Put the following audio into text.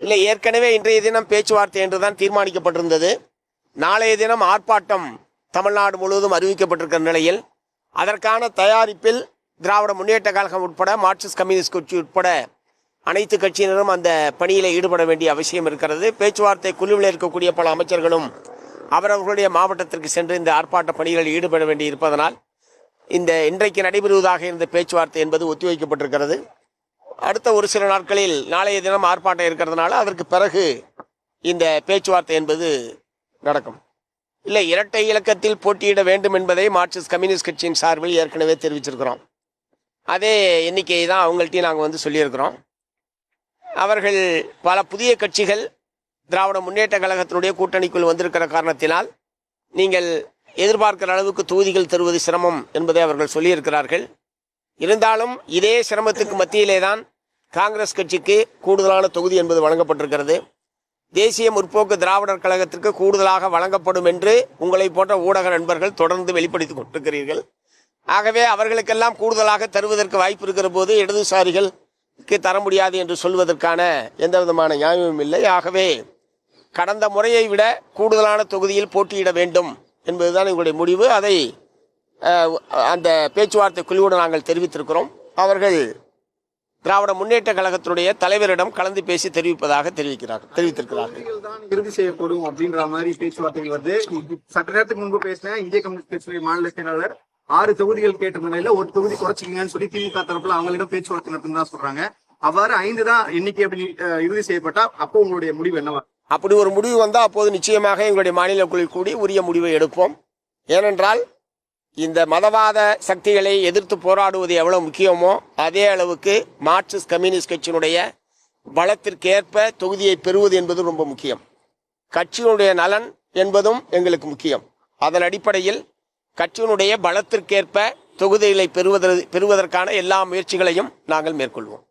இல்லை, ஏற்கனவே இன்றைய தினம் பேச்சுவார்த்தை என்றுதான் தீர்மானிக்கப்பட்டிருந்தது. நாளைய தினம் ஆர்ப்பாட்டம் தமிழ்நாடு முழுவதும் அறிவிக்கப்பட்டிருக்கிற நிலையில் அதற்கான தயாரிப்பில் திராவிட முன்னேற்ற கழகம் உட்பட மார்க்சிஸ்ட் கம்யூனிஸ்ட் கட்சி உட்பட அனைத்து கட்சியினரும் அந்த பணியில் ஈடுபட வேண்டிய அவசியம் இருக்கிறது. பேச்சுவார்த்தை குழுவில் இருக்கக்கூடிய பல அமைச்சர்களும் அவரவர்களுடைய மாவட்டத்திற்கு சென்று இந்த ஆர்ப்பாட்ட பணிகளில் ஈடுபட வேண்டி இருப்பதனால் இன்றைக்கு நடைபெறுவதாக இருந்த பேச்சுவார்த்தை என்பது ஒத்திவைக்கப்பட்டிருக்கிறது. அடுத்த ஒரு சில நாட்களில் நாளைய தினம் ஆர்ப்பாட்டம் இருக்கிறதுனால அதற்கு பிறகு இந்த பேச்சுவார்த்தை என்பது நடக்கும். இல்லை, இரட்டை இலக்கத்தில் போட்டியிட வேண்டும் என்பதை மார்க்சிஸ்ட் கம்யூனிஸ்ட் கட்சியின் சார்பில் ஏற்கனவே தெரிவிச்சிருக்கிறோம். அதே எண்ணிக்கையை தான் அவங்கள்ட்டையும் நாங்கள் சொல்லியிருக்கிறோம். அவர்கள் பல புதிய கட்சிகள் திராவிட முன்னேற்ற கழகத்தினுடைய கூட்டணிக்குள் வந்திருக்கிற காரணத்தினால் நீங்கள் எதிர்பார்க்கிற அளவுக்கு தொகுதிகள் தருவது சிரமம் என்பதை அவர்கள் சொல்லியிருக்கிறார்கள். இருந்தாலும் இதே சிரமத்துக்கு மத்தியிலே தான் காங்கிரஸ் கட்சிக்கு கூடுதலான தொகுதி என்பது வழங்கப்பட்டிருக்கிறது. தேசிய முற்போக்கு திராவிடர் கழகத்திற்கு கூடுதலாக வழங்கப்படும் என்று உங்களை போன்ற ஊடக நண்பர்கள் தொடர்ந்து வெளிப்படுத்திக் கொண்டிருக்கிறீர்கள். ஆகவே அவர்களுக்கெல்லாம் கூடுதலாக தருவதற்கு வாய்ப்பு இருக்கிற போது இடதுசாரிகளுக்கு தர முடியாது என்று சொல்வதற்கான எந்த விதமான நியாயமும் இல்லை. ஆகவே கடந்த முறையை விட கூடுதலான தொகுதியில் போட்டியிட வேண்டும் என்பதுதான் எங்களுடைய முடிவு. அதை அந்த பேச்சுவார்த்தை குழுவோடு நாங்கள் தெரிவித்திருக்கிறோம். அவர்கள் திராவிட முன்னேற்ற கழகத்தினுடைய தலைவரிடம் கலந்து பேசி தெரிவிப்பதாக தெரிவித்திருக்கிறார்கள். இறுதி செய்யப்படும் அப்படின்ற மாதிரி பேச்சுவார்த்தைகள் வந்து சற்று நேரத்துக்கு முன்பு பேசின இந்திய கம்யூனிஸ்ட் கட்சியுடைய மாநில செயலாளர் 6 தொகுதிகள் கேட்ட நிலையில ஒரு தொகுதி குறைச்சிக்கங்கன்னு சொல்லி திமுக தரப்புல அவங்களிடம் பேச்சுவார்த்தை நடத்துன்னு தான் சொல்றாங்க. அவ்வாறு 5 தான் எண்ணிக்கை அப்படி இறுதி செய்யப்பட்டா அப்போ உங்களுடைய முடிவு என்னவா? அப்படி ஒரு முடிவு வந்தால் அப்போது நிச்சயமாக எங்களுடைய மாநில குழு கூடி உரிய முடிவை எடுப்போம். ஏனென்றால் இந்த மதவாத சக்திகளை எதிர்த்து போராடுவது எவ்வளவு முக்கியமோ அதே அளவுக்கு மார்க்சிஸ்ட் கம்யூனிஸ்ட் கட்சியினுடைய பலத்திற்கேற்ப தொகுதியை பெறுவது என்பது ரொம்ப முக்கியம். கட்சியினுடைய நலன் என்பதும் எங்களுக்கு முக்கியம். அதன் அடிப்படையில் கட்சியினுடைய பலத்திற்கேற்ப தொகுதிகளை பெறுவதற்கான எல்லா முயற்சிகளையும் நாங்கள் மேற்கொள்வோம்.